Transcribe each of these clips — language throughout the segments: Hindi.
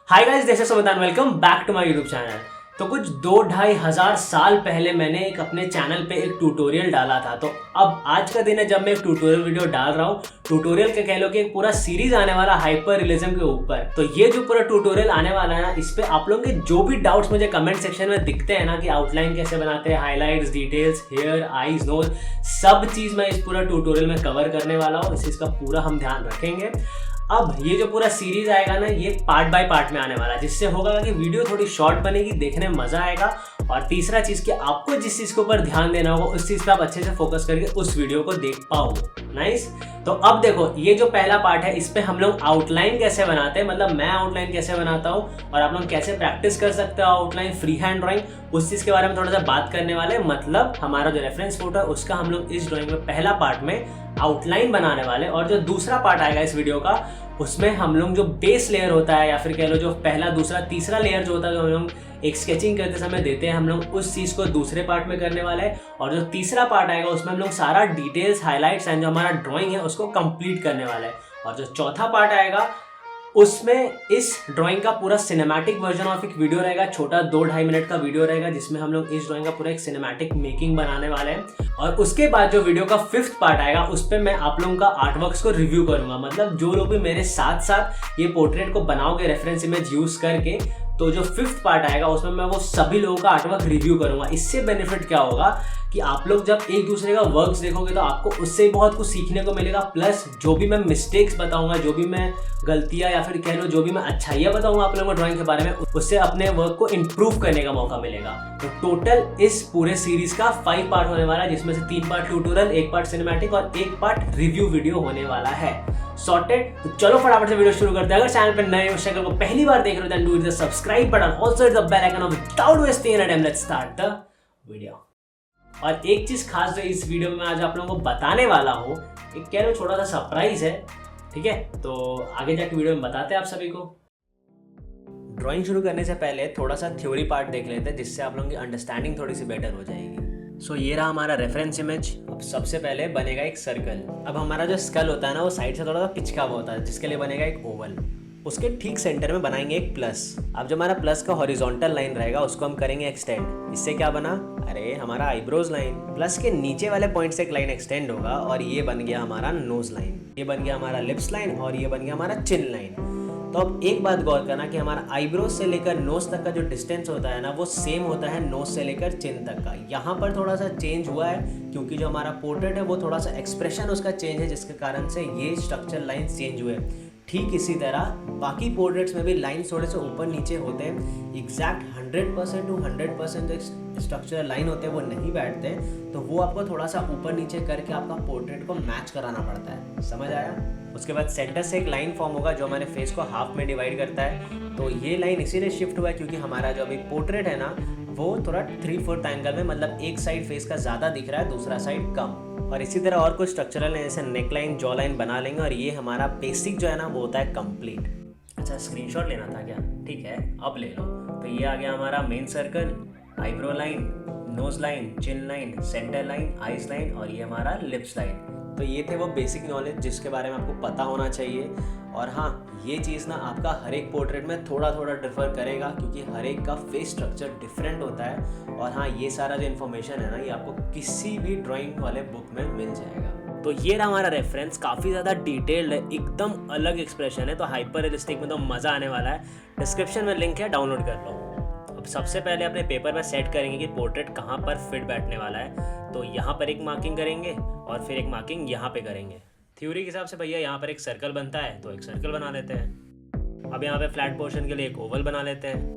Hi guys, this is Sumit and welcome back to my YouTube channel. तो कुछ 2-2.5 साल पहले मैंने एक अपने चैनल पे एक ट्यूटोरियल डाला था। तो अब आज का दिन है जब मैं एक ट्यूटोरियल वीडियो डाल रहा हूँ। ट्यूटोरियल का कह लो कि एक पूरा सीरीज आने वाला हाइपर रियलिज्म के ऊपर। तो ये जो पूरा ट्यूटोरियल आने वाला है ना, इस पे आप लोगों के जो भी डाउट्स मुझे कमेंट सेक्शन में दिखते हैं ना कि आउटलाइन कैसे बनाते हैं, highlights, details, hair, eyes, nose, सब चीज मैं इस पूरा ट्यूटोरियल में कवर करने वाला हूँ। इस चीज का पूरा हम ध्यान रखेंगे। अब ये जो पूरा सीरीज आएगा ना, ये पार्ट बाय पार्ट में आने वाला है, जिससे होगा कि वीडियो थोड़ी शॉर्ट बनेगी, देखने में मजा आएगा। और तीसरा चीज कि आपको जिस चीज के ऊपर ध्यान देना होगा उस चीज पे आप अच्छे से फोकस करके उस वीडियो को देख पाओगे। नाइस। तो अब देखो, ये जो पहला पार्ट है, इस पे हम लोग आउटलाइन कैसे बनाते हैं, मतलब मैं आउटलाइन कैसे बनाता हूँ और आप लोग कैसे प्रैक्टिस कर सकते हो आउटलाइन, फ्री हैंड ड्राइंग, उस चीज के बारे में थोड़ा सा बात करने वाले हैं। मतलब हमारा जो रेफरेंस फोटो है उसका हम लोग इस ड्राइंग में पहला पार्ट में आउटलाइन बनाने वाले, और जो दूसरा पार्ट आएगा इस वीडियो का, उसमें हम लोग जो बेस लेयर होता है या फिर कह लो जो पहला, दूसरा, तीसरा लेयर जो होता है, जो हम लोग एक स्केचिंग करते समय देते हैं, हम लोग उस चीज़ को दूसरे पार्ट में करने वाला है। और जो तीसरा पार्ट आएगा उसमें हम लोग सारा डिटेल्स, हाईलाइट्स एंड जो हमारा ड्राइंग है उसको कंप्लीट करने वाला है। और जो चौथा पार्ट आएगा उसमें इस ड्राइंग का पूरा सिनेमैटिक वर्जन ऑफ एक वीडियो रहेगा, छोटा 2-2.5 मिनट का वीडियो रहेगा, जिसमें हम लोग इस ड्राइंग का पूरा एक सिनेमैटिक मेकिंग बनाने वाले हैं। और उसके बाद जो वीडियो का 5th पार्ट आएगा उस पर मैं आप लोगों का आर्टवर्क्स को रिव्यू करूंगा। मतलब जो लोग भी मेरे साथ साथ ये पोर्ट्रेट को बनाओगे रेफरेंस इमेज यूज करके, तो जो 5th पार्ट आएगा उसमें मैं वो सभी लोगों का आर्टवर्क रिव्यू करूंगा। इससे बेनिफिट क्या होगा कि आप लोग जब एक दूसरे का वर्क्स देखोगे तो आपको उससे बहुत कुछ सीखने को मिलेगा। प्लस जो भी मैं मिस्टेक्स बताऊंगा, जो भी मैं गलतियां या फिर कह लो जो भी मैं अच्छाइयां बताऊंगा आप लोगों को ड्राइंग के बारे में, उससे अपने वर्क को इम्प्रूव करने का मौका मिलेगा। तो टोटल इस पूरे सीरीज का 5 पार्ट होने वाला है, जिसमें से 3 पार्ट ट्यूटोरियल, 1 पार्ट सिनेमैटिक और 1 पार्ट रिव्यू वीडियो होने वाला है। सॉर्टेड। तो चलो फटाफट से वीडियो शुरू करते हैं। अगर चैनल पर नए हो, चैनल को पहली बार देख रहे हो, do the subscribe button, also hit the bell icon off without wasting any time. Let's start the video. और एक चीज खास जो इस वीडियो में मैं आज आप लोगों को बताने वाला हूँ, एक कह लो छोटा सा सरप्राइज है, ठीक है? तो आगे जाके वीडियो में बताते हैं आप सभी को। ड्राइंग शुरू करने से पहले थोड़ा सा थ्योरी पार्ट देख लेते हैं, जिससे आप लोगों की अंडरस्टैंडिंग थोड़ी सी बेटर हो जाएगी। सो ये रहा हमारा रेफरेंस इमेज। अब सबसे पहले बनेगा एक सर्कल। अब हमारा जो स्कल होता है ना, वो साइड से थोड़ा सा पिचका हुआ होता है, जिसके लिए बनेगा एक ओवल। उसके ठीक सेंटर में बनाएंगे एक प्लस। अब जो हमारा प्लस का हॉरिजॉन्टल लाइन रहेगा उसको हम करेंगे एक्सटेंड। इससे क्या बना? अरे हमारा आईब्रोज लाइन। प्लस के नीचे वाले पॉइंट से एक लाइन एक्सटेंड होगा और ये बन गया हमारा नोज लाइन, ये बन गया हमारा लिप्स लाइन और ये बन गया हमारा चिन लाइन। तो अब एक बात गौर करना कि हमारा आईब्रोज से लेकर नोज तक का जो डिस्टेंस होता है ना, वो सेम होता है नोज से लेकर चिन तक का। यहाँ पर थोड़ा सा चेंज हुआ है क्योंकि जो हमारा पोर्ट्रेट है वो थोड़ा सा एक्सप्रेशन उसका चेंज है, जिसके कारण से ये स्ट्रक्चर लाइन चेंज हुए। ठीक इसी तरह बाकी पोर्ट्रेट्स में भी लाइन थोड़े से ऊपर नीचे होते हैं। एग्जैक्ट 100% टू 100% जो स्ट्रक्चरल लाइन होते हैं वो नहीं बैठते, तो वो आपको थोड़ा सा ऊपर नीचे करके आपका पोर्ट्रेट को मैच कराना पड़ता है। समझ आया? उसके बाद सेंटर से एक लाइन फॉर्म होगा जो हमारे फेस को हाफ में डिवाइड करता है। तो ये लाइन इसीलिए शिफ्ट हुआ है क्योंकि हमारा जो अभी पोर्ट्रेट है ना, वो थोड़ा 3/4 एंगल में, मतलब एक साइड फेस का ज़्यादा दिख रहा है, दूसरा साइड कम। और इसी तरह और कुछ स्ट्रक्चरल है, जैसे नेक लाइन, जॉ लाइन बना लेंगे और ये हमारा बेसिक जो है ना वो होता है कंप्लीट। अच्छा, स्क्रीनशॉट लेना था क्या? ठीक है, अब ले लो। तो ये आ गया हमारा main circle, eyebrow line, nose line, chin line, centre line, eyes line और ये हमारा लिप्स लाइन। तो ये थे वो बेसिक नॉलेज जिसके बारे में आपको पता होना चाहिए। और हाँ, ये चीज़ ना आपका हर एक पोर्ट्रेट में थोड़ा थोड़ा डिफर करेगा क्योंकि हर एक का फेस स्ट्रक्चर डिफरेंट होता है। और हाँ, ये सारा जो इन्फॉर्मेशन है ना, ये आपको किसी भी ड्राइंग वाले बुक में मिल जाएगा। तो ये रहा हमारा रेफरेंस, काफ़ी ज़्यादा डिटेल्ड है, एकदम अलग एक्सप्रेशन है, तो हाइपर रियलिस्टिक में तो मज़ा आने वाला है। डिस्क्रिप्शन में लिंक है, डाउनलोड कर लो। अब सबसे पहले अपने पेपर में सेट करेंगे कि पोर्ट्रेट कहाँ पर फिट बैठने वाला है। तो यहाँ पर एक मार्किंग करेंगे और फिर एक मार्किंग यहाँ पे करेंगे। थ्योरी के हिसाब से भैया यहाँ पर एक सर्कल बनता है, तो एक सर्कल बना लेते हैं। अब यहाँ पे फ्लैट पोर्शन के लिए एक ओवल बना लेते हैं।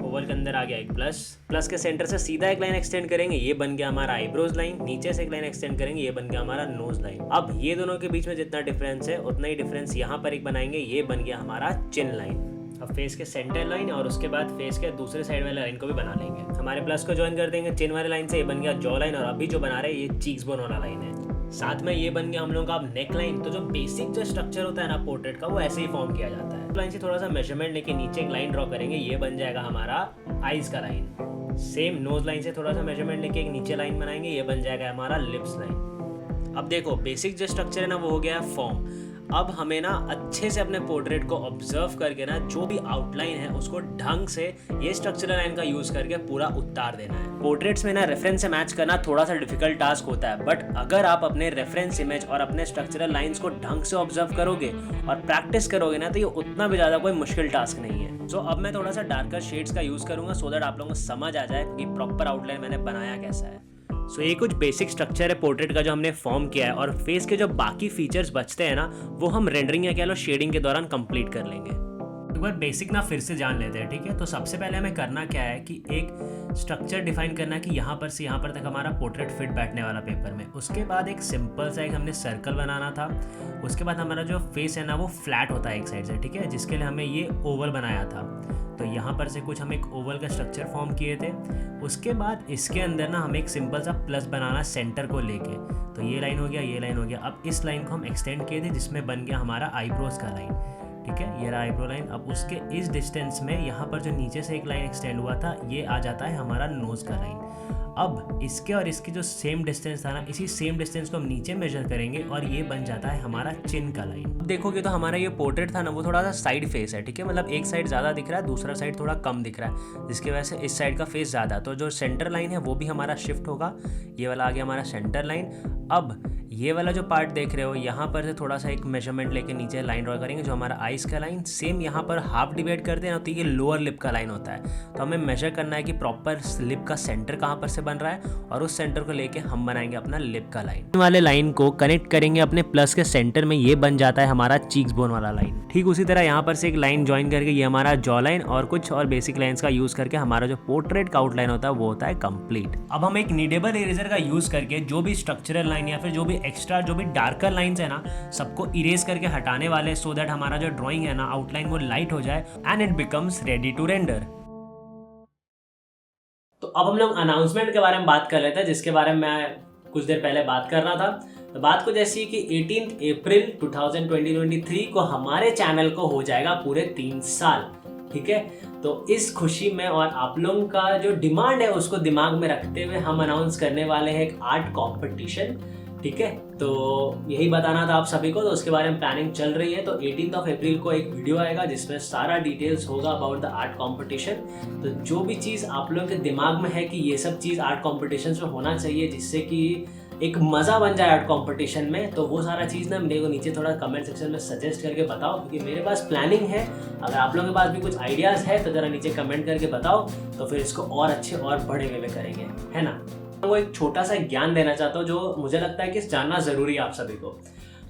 ओवल के अंदर आ गया एक प्लस। प्लस के सेंटर से सीधा एक लाइन एक्सटेंड करेंगे, ये बन गया हमारा आईब्रोज लाइन। नीचे से एक लाइन एक्सटेंड करेंगे, ये बन गया हमारा नोज लाइन। अब ये दोनों के बीच में जितना डिफरेंस है उतना ही डिफरेंस यहाँ पर एक बनाएंगे, ये बन गया हमारा चिन लाइन। अब फेस के सेंटर लाइन और उसके बाद फेस के दूसरे साइड वाले लाइन को भी बना लेंगे। हमारे प्लस को ज्वाइन कर देंगे चिन वाले लाइन से, ये बन गया जॉ लाइन। और अभी जो बना रहे हैं ये चीक्स बोन वाला लाइन है। साथ में ये बन गया हम लोग का अब नेक लाइन। तो जो बेसिक जो स्ट्रक्चर होता है ना पोर्ट्रेट का, वो ऐसे ही फॉर्म किया जाता है। लाइन से थोड़ा सा मेजरमेंट लेके नीचे एक लाइन ड्रॉ करेंगे, ये बन जाएगा हमारा आईज का लाइन। सेम नोज लाइन से थोड़ा सा मेजरमेंट लेके एक नीचे लाइन बनाएंगे, ये बन जाएगा हमारा लिप्स लाइन। अब देखो, बेसिक जो स्ट्रक्चर है ना वो हो गया फॉर्म। अब हमें ना अच्छे से अपने पोर्ट्रेट को ऑब्जर्व करके ना जो भी आउटलाइन है उसको ढंग से ये स्ट्रक्चरल लाइन का यूज करके पूरा उतार देना है। पोर्ट्रेट्स में ना रेफरेंस से मैच करना थोड़ा सा डिफिकल्ट टास्क होता है, बट अगर आप अपने रेफरेंस इमेज और अपने स्ट्रक्चरल लाइंस को ढंग से ऑब्जर्व करोगे और प्रैक्टिस करोगे ना तो ये उतना भी ज्यादा कोई मुश्किल टास्क नहीं है। सो अब मैं थोड़ा सा डार्कर शेड्स का यूज करूंगा सो दैट आप लोगों को समझ आ जाए कि प्रॉपर आउटलाइन मैंने बनाया कैसा है। सो ये कुछ बेसिक स्ट्रक्चर है पोर्ट्रेट का जो हमने फॉर्म किया है, और फेस के जो बाकी फीचर्स बचते हैं ना वो हम रेंडरिंग या कह लो शेडिंग के दौरान कंप्लीट कर लेंगे। एक बार बेसिक ना फिर से जान लेते हैं, ठीक है। तो सबसे पहले हमें करना क्या है कि एक स्ट्रक्चर डिफाइन करना है कि यहाँ पर से यहाँ पर तक हमारा पोर्ट्रेट फिट बैठने वाला पेपर में। उसके बाद एक सिंपल सा एक हमने सर्कल बनाना था। उसके बाद हमारा जो फेस है ना वो फ्लैट होता है एक साइड से, ठीक है, जिसके लिए हमें ये ओवल बनाया था। तो यहाँ पर से कुछ हम एक ओवल का स्ट्रक्चर फॉर्म किए थे। उसके बाद इसके अंदर ना हमें एक सिंपल सा प्लस बनाना सेंटर को लेके। तो ये लाइन हो गया, ये लाइन हो गया। अब इस लाइन को हम एक्सटेंड किए थे जिसमें बन गया हमारा आईब्रोज का लाइन, ठीक है, ये रहा आईब्रो लाइन। अब उसके इस डिस्टेंस में यहाँ पर जो नीचे से एक लाइन एक्सटेंड हुआ था ये आ जाता है हमारा नोज का लाइन। अब इसके और इसकी जो सेम डिस्टेंस था ना, इसी सेम डिस्टेंस को हम नीचे मेजर करेंगे और ये बन जाता है हमारा चिन का लाइन। अब देखोगे तो हमारा ये पोर्ट्रेट था ना वो थोड़ा सा साइड फेस है, ठीक है, मतलब एक साइड ज़्यादा दिख रहा है, दूसरा साइड थोड़ा कम दिख रहा है, जिसकी वजह से इस साइड का फेस ज़्यादा। तो जो सेंटर लाइन है वो भी हमारा शिफ्ट होगा, ये वाला आ गया हमारा सेंटर लाइन। अब ये वाला जो पार्ट देख रहे हो यहाँ पर से थोड़ा सा एक मेजरमेंट लेके नीचे लाइन ड्रॉ करेंगे जो हमारा आइस का लाइन। सेम यहाँ पर हाफ डिवाइड करते हैं ना तो ये लोअर लिप का लाइन होता है। तो हमें मेजर करना है कि प्रॉपर लिप का सेंटर कहाँ पर से बन रहा है और उस सेंटर को लेके हम बनाएंगे अपना लिप का लाइन। वाले लाइन को कनेक्ट करेंगे अपने प्लस के सेंटर में, ये बन जाता है हमारा चीक्स बोन वाला लाइन। ठीक उसी तरह यहाँ पर से एक लाइन ज्वाइन करके ये हमारा जॉ लाइन और कुछ और बेसिक लाइंस का यूज करके हमारा जो पोर्ट्रेट का आउटलाइन होता है वो होता है कंप्लीट। अब हम एक नीडेबल इरेजर का यूज करके जो भी स्ट्रक्चरल लाइन या फिर जो भी एक्स्ट्रा जो भी डार्कर लाइंस है ना सबको इरेज करके हटाने वाले, सो दैट हमारा जो ड्राइंग है ना आउटलाइन वो लाइट हो जाए and it becomes ready to render. तो अब हम लोग अनाउंसमेंट के बारे में बात कर लेते हैं जिसके बारे में मैं कुछ देर पहले बात कर रहा था। तो बात कुछ ऐसी है कि 18 अप्रैल 2023 को हमारे चैनल को हो जाएगा पूरे 3 साल, ठीक है। तो इस खुशी में और आप लोगों का जो डिमांड है उसको दिमाग में रखते हुए हम अनाउंस करने वाले हैं एक आर्ट कॉम्पिटिशन, ठीक है। तो यही बताना था आप सभी को, तो उसके बारे में प्लानिंग चल रही है। तो 18 अप्रैल को एक वीडियो आएगा जिसमें सारा डिटेल्स होगा अबाउट द आर्ट कंपटीशन। तो जो भी चीज़ आप लोगों के दिमाग में है कि ये सब चीज़ आर्ट कॉम्पिटिशन में होना चाहिए जिससे कि एक मज़ा बन जाए आर्ट कंपटीशन में, तो वो सारा चीज़ ना मेरे को नीचे थोड़ा कमेंट सेक्शन में सजेस्ट करके बताओ, क्योंकि मेरे पास प्लानिंग है। अगर आप लोगों के पास भी कुछ आइडियाज़ है तो ज़रा नीचे कमेंट करके बताओ, तो फिर इसको और अच्छे और बड़े वे में करेंगे, है ना। वो एक छोटा सा ज्ञान देना चाहता हूँ जो मुझे लगता है कि जानना जरूरी है आप सभी को।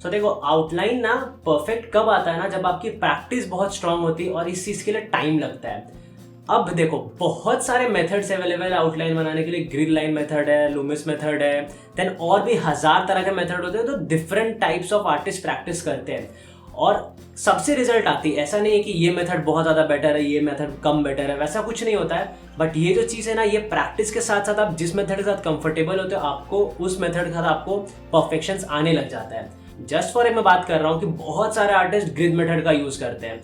तो देखो, आउटलाइन ना परफेक्ट कब आता है ना, जब आपकी प्रैक्टिस बहुत स्ट्रांग होती है और इस चीज के लिए टाइम लगता है। अब देखो, बहुत सारे मेथड्स अवेलेबल है आउटलाइन बनाने के लिए। ग्रिड लाइन मेथड है, लूमिस मेथड है, देन और भी 1000 तरह के मेथड होते हैं। तो different types of artist practice करते हैं और सबसे रिजल्ट आती है। ऐसा नहीं है कि ये मेथड बहुत ज़्यादा बेटर है, ये मेथड कम बेटर है, वैसा कुछ नहीं होता है। बट ये जो चीज़ है ना, ये प्रैक्टिस के साथ साथ आप जिस मेथड के साथ कंफर्टेबल होते हो आपको उस मेथड के साथ आपको परफेक्शंस आने लग जाता है। जस्ट फॉर मैं बात कर रहा हूँ कि बहुत सारे आर्टिस्ट ग्रिड मेथड का यूज़ करते हैं,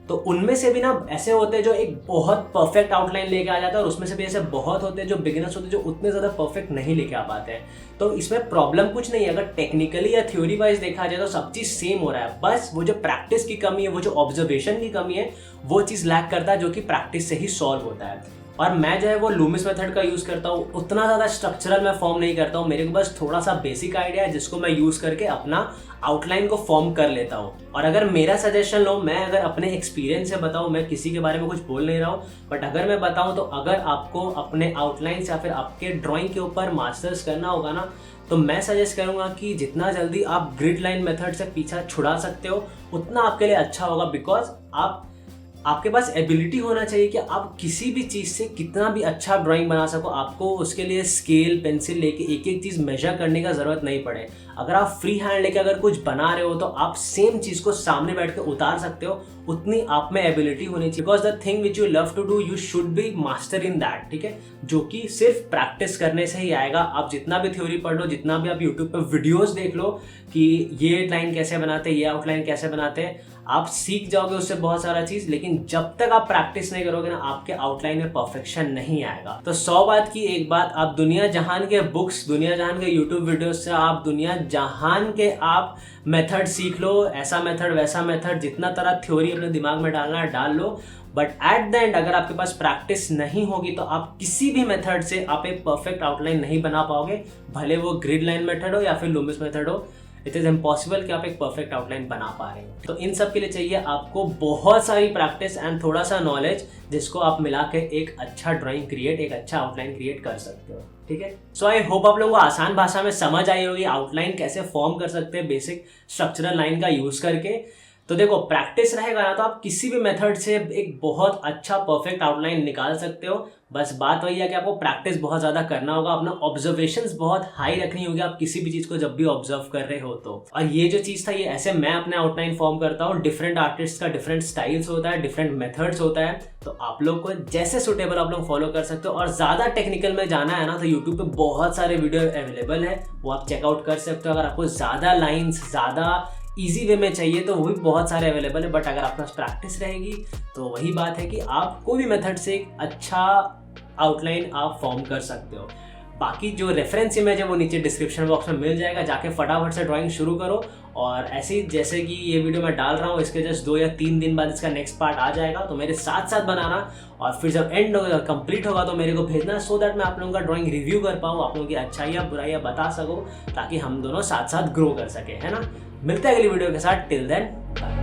तो उनमें से भी ना ऐसे होते हैं जो एक बहुत परफेक्ट आउटलाइन लेके आ जाता है और उसमें से भी ऐसे बहुत होते हैं जो बिगिनर्स होते हैं जो उतने ज़्यादा परफेक्ट नहीं लेके आ पाते हैं। तो इसमें प्रॉब्लम कुछ नहीं है, अगर टेक्निकली या थ्योरी वाइज देखा जाए तो सब चीज़ सेम हो रहा है। बस वो जो प्रैक्टिस की कमी है, वो जो ऑब्जर्वेशन की कमी है, वो चीज़ लैक करता है जो कि प्रैक्टिस से ही सॉल्व होता है। और मैं जो है वो लूमिस मेथड का यूज़ करता हूँ। उतना ज़्यादा स्ट्रक्चरल मैं फॉर्म नहीं करता हूँ, मेरे को बस थोड़ा सा बेसिक आइडिया है जिसको मैं यूज़ करके अपना आउटलाइन को फॉर्म कर लेता हूँ। और अगर मेरा सजेशन लो, मैं अगर अपने एक्सपीरियंस से बताऊँ, मैं किसी के बारे में कुछ बोल नहीं रहा हूँ, बट अगर मैं बताऊँ तो अगर आपको अपने आउटलाइन या फिर आपके ड्राइंग के ऊपर मास्टर्स करना होगा ना, तो मैं सजेस्ट करूँगा कि जितना जल्दी आप ग्रिड लाइन मेथड से पीछा छुड़ा सकते हो उतना आपके लिए अच्छा होगा। बिकॉज आपके पास एबिलिटी होना चाहिए कि आप किसी भी चीज़ से कितना भी अच्छा ड्राइंग बना सको। आपको उसके लिए स्केल पेंसिल लेके एक एक चीज़ मेजर करने का ज़रूरत नहीं पड़े। अगर आप फ्री हैंड लेके अगर कुछ बना रहे हो तो आप सेम चीज़ को सामने बैठ के उतार सकते हो, उतनी आप में एबिलिटी होनी चाहिए। Because the thing which you love to do you should be master in that, ठीक है, जो कि सिर्फ प्रैक्टिस करने से ही आएगा। आप जितना भी थ्योरी पढ़ लो, जितना भी आप यूट्यूब पर वीडियोज़ देख लो कि ये लाइन कैसे बनाते हैं, ये आउटलाइन कैसे बनाते हैं, आप सीख जाओगे उससे बहुत सारा चीज़। लेकिन जब तक आप प्रैक्टिस नहीं करोगे ना, आपके आउटलाइन में परफेक्शन नहीं आएगा। तो 100 बात की एक बात, आप दुनिया जहान के बुक्स, दुनिया जहान के यूट्यूब वीडियोस से आप दुनिया जहान के आप मेथड सीख लो, ऐसा मेथड वैसा मेथड, जितना तरह थ्योरी अपने दिमाग में डालना है डाल लो, बट एट द एंड अगर आपके पास प्रैक्टिस नहीं होगी तो आप किसी भी मेथड से आप एक परफेक्ट आउटलाइन नहीं बना पाओगे, भले वो ग्रिड लाइन मेथड हो या फिर लूमिस मेथड हो। इट इज़ इम्पॉसिबल कि आप एक परफेक्ट आउटलाइन बना पा रहे हो। तो इन सब के लिए चाहिए आपको बहुत सारी प्रैक्टिस एंड थोड़ा सा नॉलेज, जिसको आप मिला के एक अच्छा ड्राइंग क्रिएट, एक अच्छा आउटलाइन क्रिएट कर सकते हो। ठीक है, सो आई होप आप लोगों को आसान भाषा में समझ आई होगी आउटलाइन कैसे फॉर्म कर सकते हैं बेसिक स्ट्रक्चरल लाइन का यूज करके। तो देखो, प्रैक्टिस रहेगा ना तो आप किसी भी मेथड से एक बहुत अच्छा परफेक्ट आउटलाइन निकाल सकते हो। बस बात वही है कि आपको प्रैक्टिस बहुत ज़्यादा करना होगा, अपना ऑब्जर्वेशंस बहुत हाई रखनी होगी आप किसी भी चीज़ को जब भी ऑब्जर्व कर रहे हो तो। और ये जो चीज़ था, ये ऐसे मैं अपने आउटलाइन फॉर्म करता हूँ। डिफरेंट आर्टिस्ट का डिफरेंट स्टाइल्स होता है, डिफरेंट मेथड्स होता है, तो आप लोग को जैसे सुटेबल आप लोग फॉलो कर सकते हो। और ज़्यादा टेक्निकल में जाना है ना तो यूट्यूब पे बहुत सारे वीडियो अवेलेबल है, वो आप चेकआउट कर सकते हो। अगर आपको ज़्यादा लाइन्स, ज़्यादा ईजी वे में चाहिए तो वो भी बहुत सारे अवेलेबल है, बट अगर आपके पास प्रैक्टिस रहेगी तो वही बात है कि आप कोई भी मेथड से एक अच्छा आउटलाइन आप फॉर्म कर सकते हो। बाकी जो रेफरेंस इमेज है वो नीचे डिस्क्रिप्शन बॉक्स में मिल जाएगा, जाके फटाफट से ड्राइंग शुरू करो। और ऐसे ही जैसे कि ये वीडियो मैं डाल रहा हूँ, इसके जस्ट 2 या 3 दिन बाद इसका नेक्स्ट पार्ट आ जाएगा, तो मेरे साथ साथ बनाना। और फिर जब एंड होगा, कंप्लीट होगा, तो मेरे को भेजना, सो दैट मैं आप लोगों का ड्राइंग रिव्यू कर पाऊँ, आप लोगों की अच्छाइयाँ बुराइयाँ बता सकूँ, ताकि हम दोनों साथ साथ ग्रो कर सके, है ना। मिलते हैं अगली वीडियो के साथ। Till then bye.